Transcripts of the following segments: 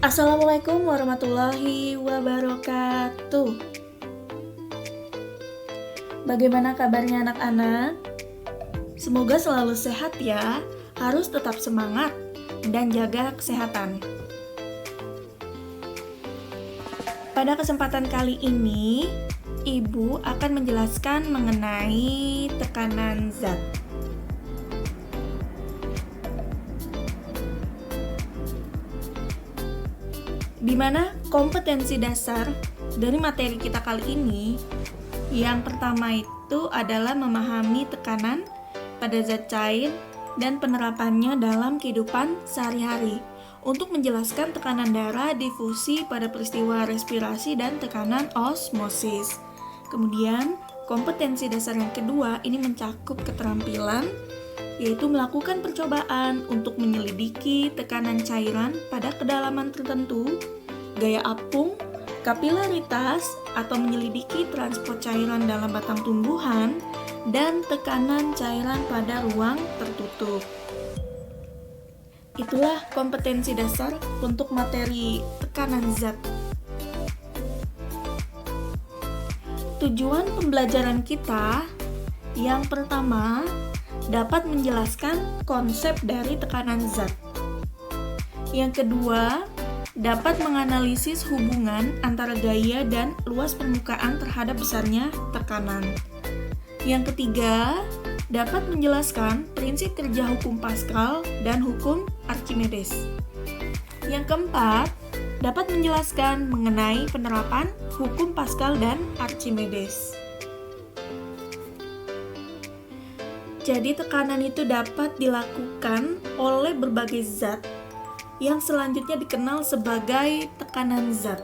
Assalamualaikum warahmatullahi wabarakatuh. Bagaimana kabarnya anak-anak? Semoga selalu sehat ya. Harus tetap semangat dan jaga kesehatan. Pada kesempatan kali ini, Ibu akan menjelaskan mengenai tekanan zat. Di mana kompetensi dasar dari materi kita kali ini, yang pertama itu adalah memahami tekanan pada zat cair dan penerapannya dalam kehidupan sehari-hari untuk menjelaskan tekanan darah, difusi pada peristiwa respirasi, dan tekanan osmosis. Kemudian, kompetensi dasar yang kedua ini mencakup keterampilan, yaitu melakukan percobaan untuk menyelidiki tekanan cairan pada kedalaman tertentu, gaya apung, kapilaritas, atau menyelidiki transport cairan dalam batang tumbuhan, dan tekanan cairan pada ruang tertutup. Itulah kompetensi dasar untuk materi tekanan zat. Tujuan pembelajaran kita yang pertama dapat menjelaskan konsep dari tekanan zat. Yang kedua, dapat menganalisis hubungan antara gaya dan luas permukaan terhadap besarnya tekanan. Yang ketiga, dapat menjelaskan prinsip kerja hukum Pascal dan hukum Archimedes. Yang keempat, dapat menjelaskan mengenai penerapan hukum Pascal dan Archimedes. Jadi tekanan itu dapat dilakukan oleh berbagai zat yang selanjutnya dikenal sebagai tekanan zat.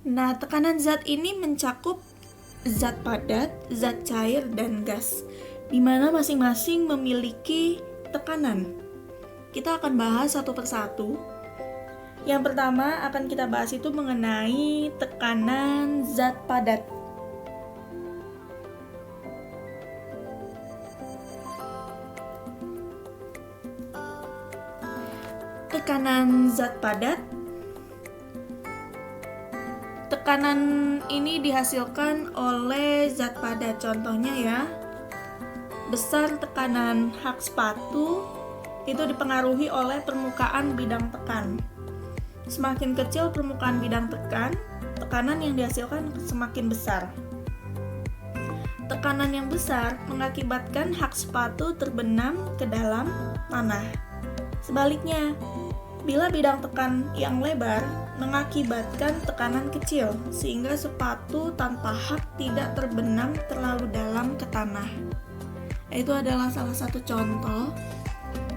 Nah, tekanan zat ini mencakup zat padat, zat cair, dan gas, di mana masing-masing memiliki tekanan. Kita akan bahas satu persatu. Yang pertama akan kita bahas itu mengenai tekanan zat padat. Tekanan zat padat. Tekanan ini dihasilkan oleh zat padat. Contohnya ya, besar tekanan hak sepatu itu dipengaruhi oleh permukaan bidang tekan. Semakin kecil permukaan bidang tekan, tekanan yang dihasilkan semakin besar. Tekanan yang besar mengakibatkan hak sepatu terbenam ke dalam tanah. Sebaliknya, bila bidang tekan yang lebar mengakibatkan tekanan kecil, sehingga sepatu tanpa hak tidak terbenam terlalu dalam ke tanah. Itu adalah salah satu contoh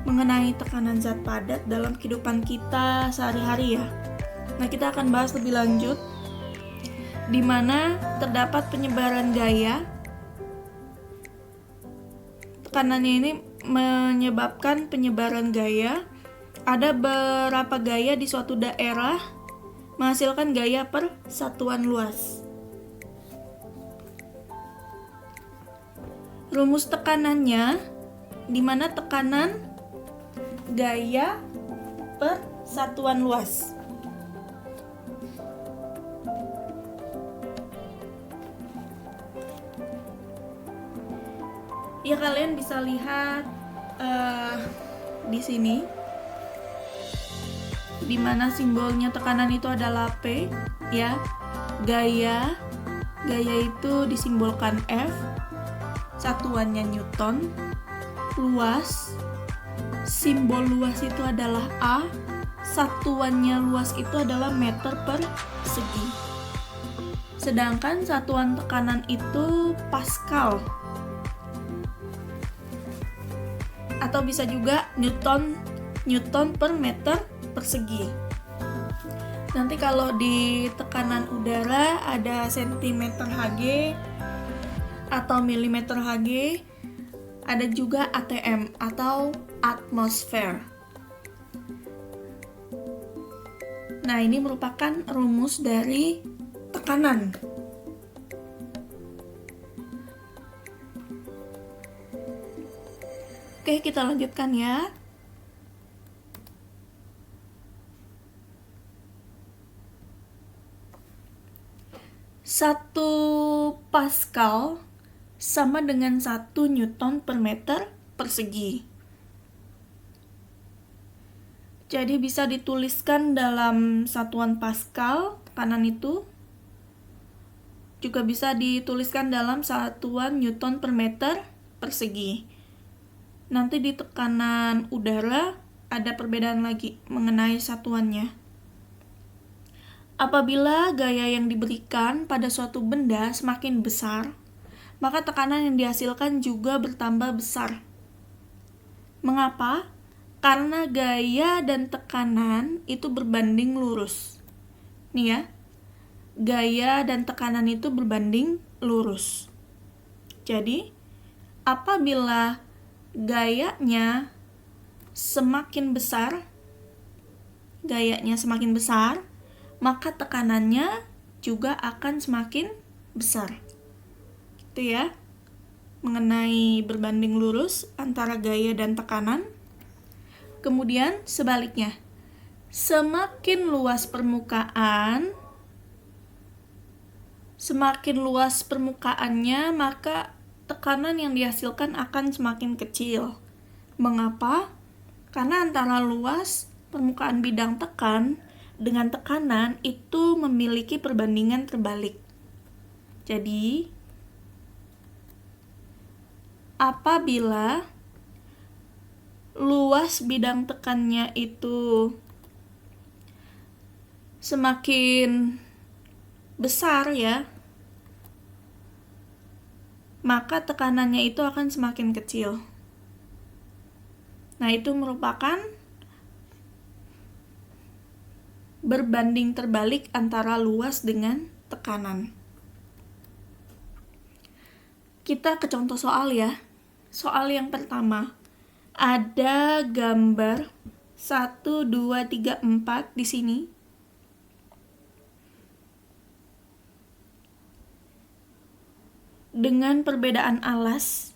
mengenai tekanan zat padat dalam kehidupan kita sehari-hari ya. Nah, kita akan bahas lebih lanjut di mana terdapat penyebaran gaya. Tekanannya ini menyebabkan penyebaran gaya. Ada beberapa gaya di suatu daerah menghasilkan gaya per satuan luas. Rumus tekanannya di mana tekanan gaya per satuan luas. Ya, kalian bisa lihat di sini, di mana simbolnya tekanan itu adalah P, ya. Gaya itu disimbolkan F, satuannya Newton. Luas, simbol luas itu adalah A, satuannya luas itu adalah meter persegi. Sedangkan satuan tekanan itu Pascal, atau bisa juga Newton per meter persegi. Nanti kalau di tekanan udara ada sentimeter Hg atau milimeter Hg. Ada juga ATM atau atmosfer. Nah, ini merupakan rumus dari tekanan. Oke, kita lanjutkan ya. Satu Pascal sama dengan 1 Newton per meter persegi. Jadi bisa dituliskan dalam satuan Pascal, tekanan itu. Juga bisa dituliskan dalam satuan Newton per meter persegi. Nanti di tekanan udara ada perbedaan lagi mengenai satuannya. Apabila gaya yang diberikan pada suatu benda semakin besar, maka tekanan yang dihasilkan juga bertambah besar. Mengapa? Karena gaya dan tekanan itu berbanding lurus. Nih ya, gaya dan tekanan itu berbanding lurus. Jadi, apabila gayanya semakin besar, maka tekanannya juga akan semakin besar. Itu ya, mengenai berbanding lurus antara gaya dan tekanan. Kemudian sebaliknya, semakin luas permukaannya, maka tekanan yang dihasilkan akan semakin kecil. Mengapa? Karena antara luas permukaan bidang tekan dengan tekanan itu memiliki perbandingan terbalik. Jadi, apabila luas bidang tekannya itu semakin besar ya, maka tekanannya itu akan semakin kecil. Nah, itu merupakan berbanding terbalik antara luas dengan tekanan. Kita ke contoh soal ya. Soal yang pertama. Ada gambar 1, 2, 3, 4 di sini. Dengan perbedaan alas.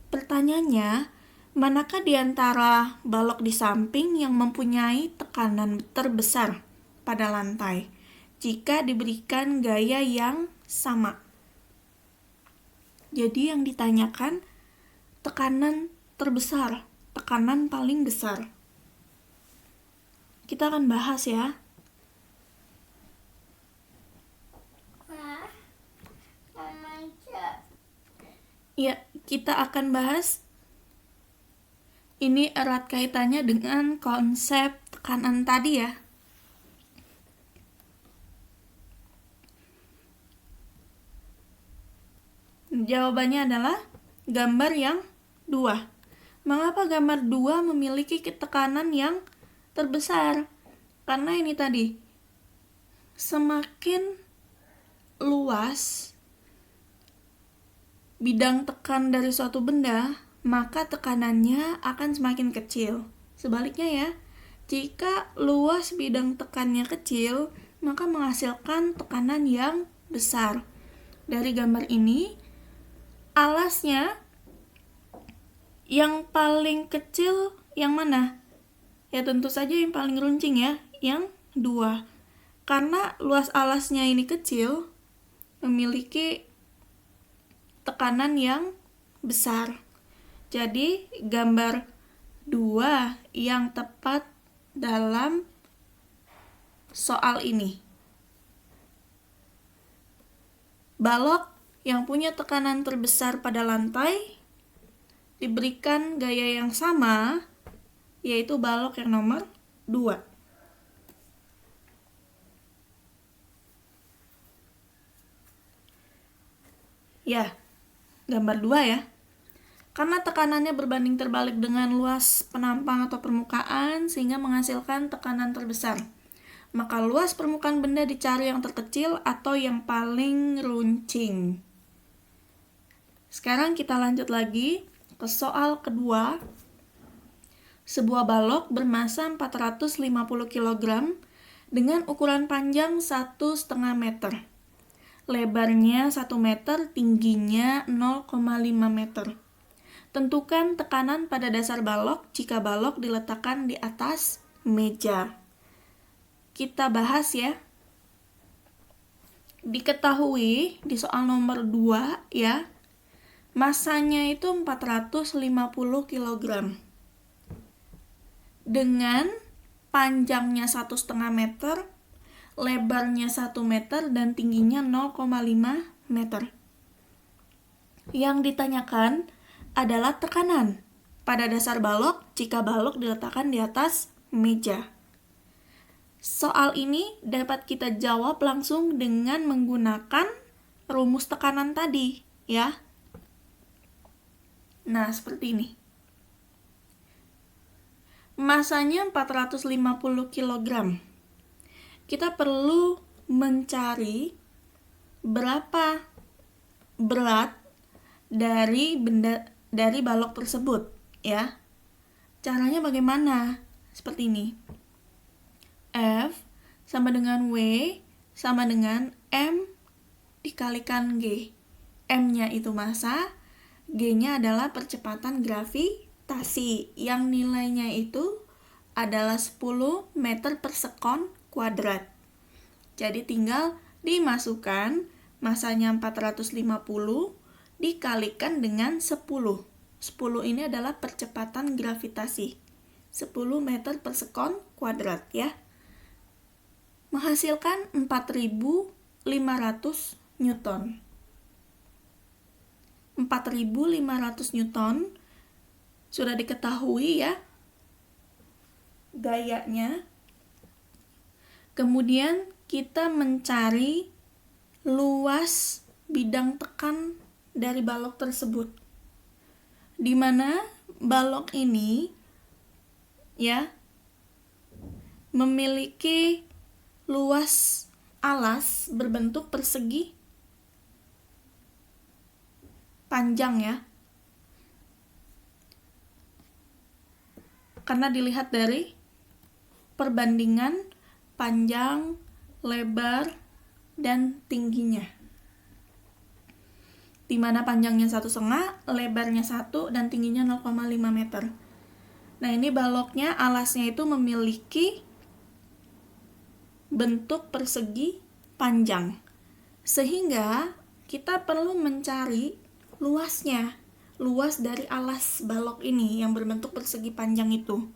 Pertanyaannya, manakah di antara balok di samping yang mempunyai tekanan terbesar pada lantai jika diberikan gaya yang sama? Jadi yang ditanyakan tekanan terbesar, tekanan paling besar. Kita akan bahas ya. Ya, kita akan bahas. Ini erat kaitannya dengan konsep tekanan tadi ya. Jawabannya adalah gambar yang 2. Mengapa gambar 2 memiliki tekanan yang terbesar? Karena ini tadi, semakin luas bidang tekan dari suatu benda, maka tekanannya akan semakin kecil. Sebaliknya ya, jika luas bidang tekannya kecil, maka menghasilkan tekanan yang besar. Dari gambar ini, alasnya yang paling kecil yang mana? Ya tentu saja yang paling runcing ya, yang 2. Karena luas alasnya ini kecil, memiliki tekanan yang besar. Jadi, gambar 2 yang tepat dalam soal ini. Balok yang punya tekanan terbesar pada lantai diberikan gaya yang sama, yaitu balok yang nomor 2. Ya, gambar 2 ya. Karena tekanannya berbanding terbalik dengan luas penampang atau permukaan sehingga menghasilkan tekanan terbesar. Maka luas permukaan benda dicari yang terkecil atau yang paling runcing. Sekarang kita lanjut lagi ke soal kedua. Sebuah balok bermasa 450 kg dengan ukuran panjang 1,5 meter. lebarnya 1 meter, tingginya 0,5 meter. Tentukan tekanan pada dasar balok jika balok diletakkan di atas meja. Kita bahas ya. Diketahui di soal nomor 2 ya, masanya itu 450 kg. Dengan panjangnya 1,5 meter, lebarnya 1 meter, dan tingginya 0,5 meter. Yang ditanyakan adalah tekanan pada dasar balok jika balok diletakkan di atas meja. Soal ini dapat kita jawab langsung dengan menggunakan rumus tekanan tadi, ya. Nah, seperti ini. Masanya 450 kg. Kita perlu mencari berapa berat dari balok tersebut, ya. Caranya bagaimana? Seperti ini. F sama dengan W sama dengan M dikalikan G. M-nya itu massa, G-nya adalah percepatan gravitasi yang nilainya itu adalah 10 meter per sekon kuadrat. Jadi tinggal dimasukkan masanya 450 dikalikan dengan 10. 10 ini adalah percepatan gravitasi. 10 meter per sekon kuadrat ya. Menghasilkan 4.500 Newton. 4.500 Newton sudah diketahui ya gayanya. Kemudian kita mencari luas bidang tekan dari balok tersebut, di mana balok ini ya memiliki luas alas berbentuk persegi panjang ya, karena dilihat dari perbandingan panjang, lebar, dan tingginya, di mana panjangnya 1,5, lebarnya 1, dan tingginya 0,5 meter. Nah, ini baloknya, alasnya itu memiliki bentuk persegi panjang, sehingga kita perlu mencari luasnya, luas dari alas balok ini yang berbentuk persegi panjang itu.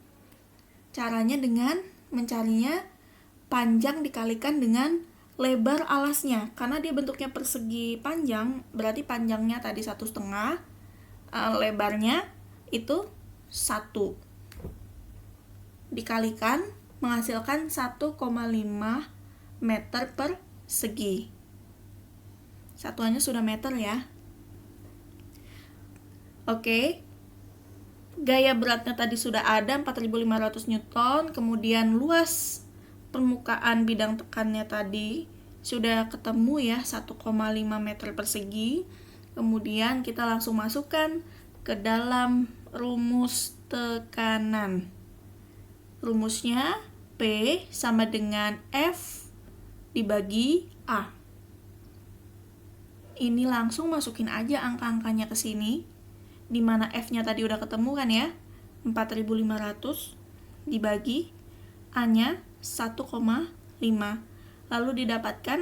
Caranya dengan mencarinya panjang dikalikan dengan lebar alasnya, karena dia bentuknya persegi panjang, berarti panjangnya tadi 1,5, lebarnya itu 1, dikalikan menghasilkan 1,5 meter per segi. Satuannya sudah meter ya. Oke. Gaya beratnya tadi sudah ada 4.500 Newton, kemudian luas permukaan bidang tekannya tadi sudah ketemu ya, 1,5 meter persegi. Kemudian kita langsung masukkan ke dalam rumus tekanan. Rumusnya P sama dengan F dibagi A. Ini langsung masukin aja angka-angkanya ke sini, di mana F-nya tadi udah ketemu kan ya, 4.500 dibagi A-nya 1,5, lalu didapatkan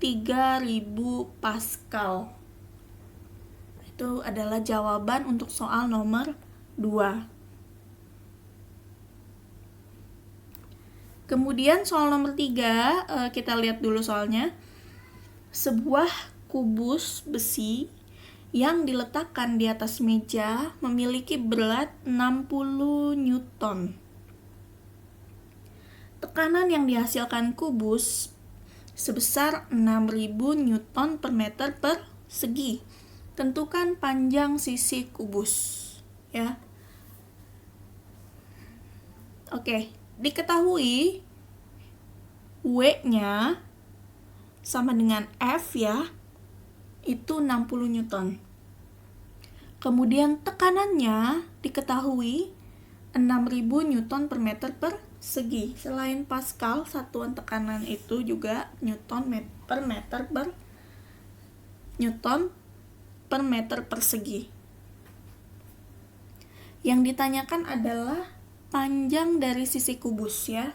3.000 Pascal. Itu adalah jawaban untuk soal nomor 2. Kemudian soal nomor 3, kita lihat dulu soalnya. Sebuah kubus besi yang diletakkan di atas meja memiliki berat 60 Newton. Tekanan yang dihasilkan kubus sebesar 6.000 Newton per meter persegi. Tentukan panjang sisi kubus, ya. Oke, diketahui W-nya sama dengan F ya, itu 60 Newton. Kemudian tekanannya diketahui 6.000 Newton per meter persegi. Selain Pascal, satuan tekanan itu juga Newton per meter Newton per meter persegi. Yang ditanyakan adalah panjang dari sisi kubus ya,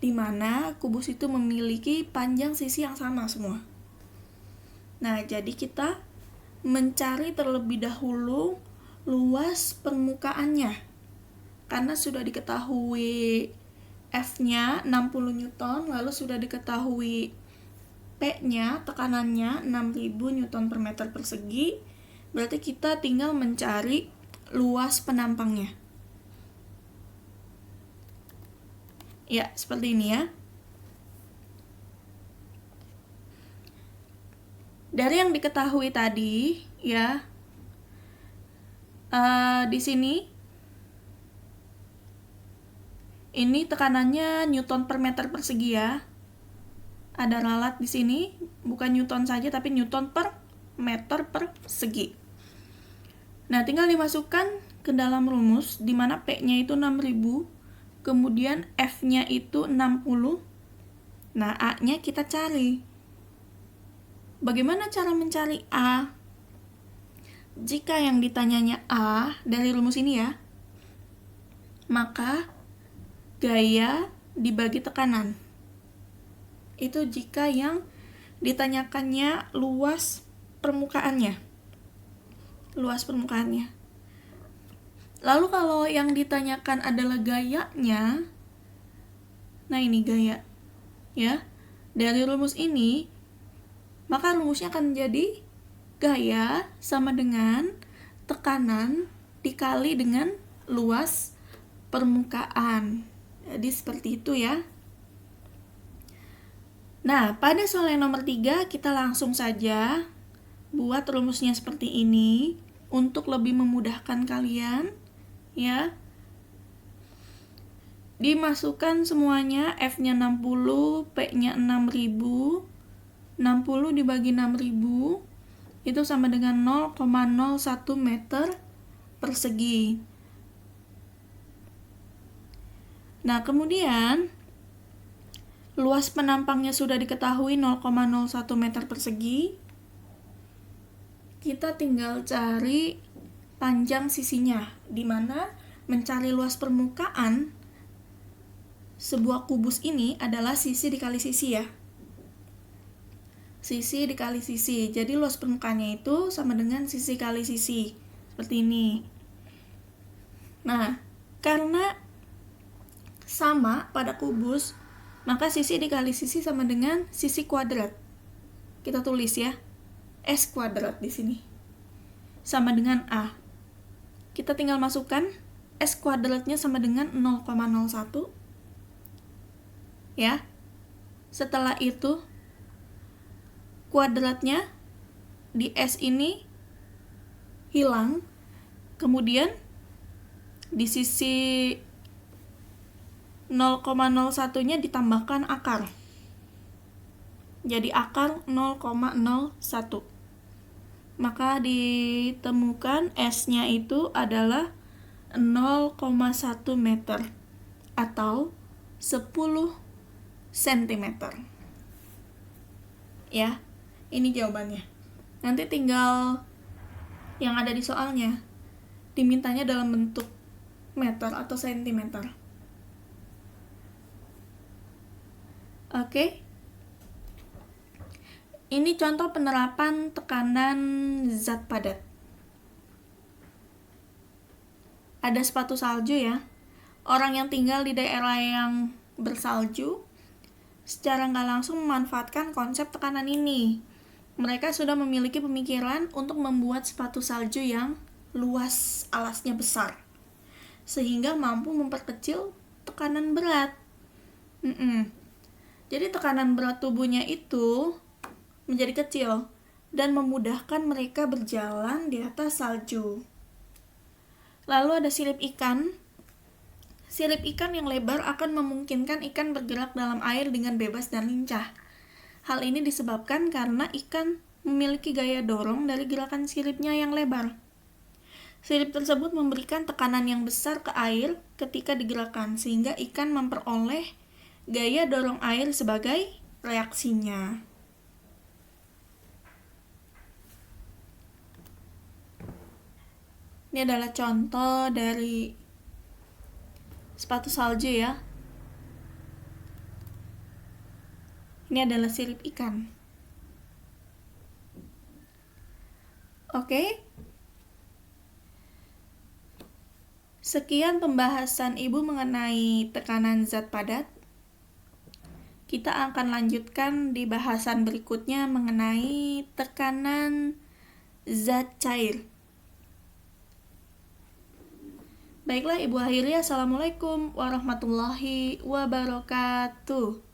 di mana kubus itu memiliki panjang sisi yang sama semua. Nah, jadi kita mencari terlebih dahulu luas permukaannya. Karena sudah diketahui F-nya 60 Newton, lalu sudah diketahui P-nya, tekanannya 6000 Newton per meter persegi, berarti kita tinggal mencari luas penampangnya. Ya, seperti ini ya. Dari yang diketahui tadi, ya, di sini, ini tekanannya Newton per meter persegi ya. Ada ralat di sini, bukan Newton saja, tapi Newton per meter persegi. Nah, tinggal dimasukkan ke dalam rumus, di mana P-nya itu 6000, kemudian F-nya itu 60. Nah, A-nya kita cari. Bagaimana cara mencari A? Jika yang ditanyanya A dari rumus ini ya, maka gaya dibagi tekanan. Itu jika yang ditanyakannya luas permukaannya. Luas permukaannya. Lalu kalau yang ditanyakan adalah gayanya, nah ini gaya. Ya. Dari rumus ini, maka rumusnya akan menjadi gaya sama dengan tekanan dikali dengan luas permukaan. Jadi seperti itu ya. Nah, pada soal yang nomor 3, kita langsung saja buat rumusnya seperti ini untuk lebih memudahkan kalian, ya. Dimasukkan semuanya, F-nya 60, P-nya 6000. 60 dibagi 6000 itu sama dengan 0,01 meter persegi. Nah, kemudian luas penampangnya sudah diketahui 0,01 meter persegi. Kita tinggal cari panjang sisinya, di mana mencari luas permukaan sebuah kubus ini adalah sisi dikali sisi ya. Sisi dikali sisi. Jadi luas permukaannya itu sama dengan sisi kali sisi. Seperti ini. Nah, karena sama pada kubus, maka sisi dikali sisi sama dengan sisi kuadrat. Kita tulis ya. S kuadrat di sini. Sama dengan A. Kita tinggal masukkan S kuadratnya sama dengan 0,01. Ya. Setelah itu kuadratnya di S ini hilang, kemudian di sisi 0,01-nya ditambahkan akar. Jadi akar 0,01. Maka ditemukan S-nya itu adalah 0,1 meter atau 10 cm. Ya. Ini jawabannya. Nanti tinggal yang ada di soalnya dimintanya dalam bentuk meter atau sentimeter. Oke. Ini contoh penerapan tekanan zat padat. Ada sepatu salju ya. Orang yang tinggal di daerah yang bersalju secara nggak langsung memanfaatkan konsep tekanan ini. Mereka sudah memiliki pemikiran untuk membuat sepatu salju yang luas alasnya besar, sehingga mampu memperkecil tekanan berat. Jadi tekanan berat tubuhnya itu menjadi kecil dan memudahkan mereka berjalan di atas salju. Lalu ada sirip ikan. Sirip ikan yang lebar akan memungkinkan ikan bergerak dalam air dengan bebas dan lincah. Hal ini disebabkan karena ikan memiliki gaya dorong dari gerakan siripnya yang lebar. Sirip tersebut memberikan tekanan yang besar ke air ketika digerakkan, sehingga ikan memperoleh gaya dorong air sebagai reaksinya. Ini adalah contoh dari sepatu salju ya. Ini adalah sirip ikan. Oke. Sekian pembahasan Ibu mengenai tekanan zat padat. Kita akan lanjutkan di bahasan berikutnya mengenai tekanan zat cair. Baiklah Ibu akhiri, Assalamualaikum warahmatullahi wabarakatuh.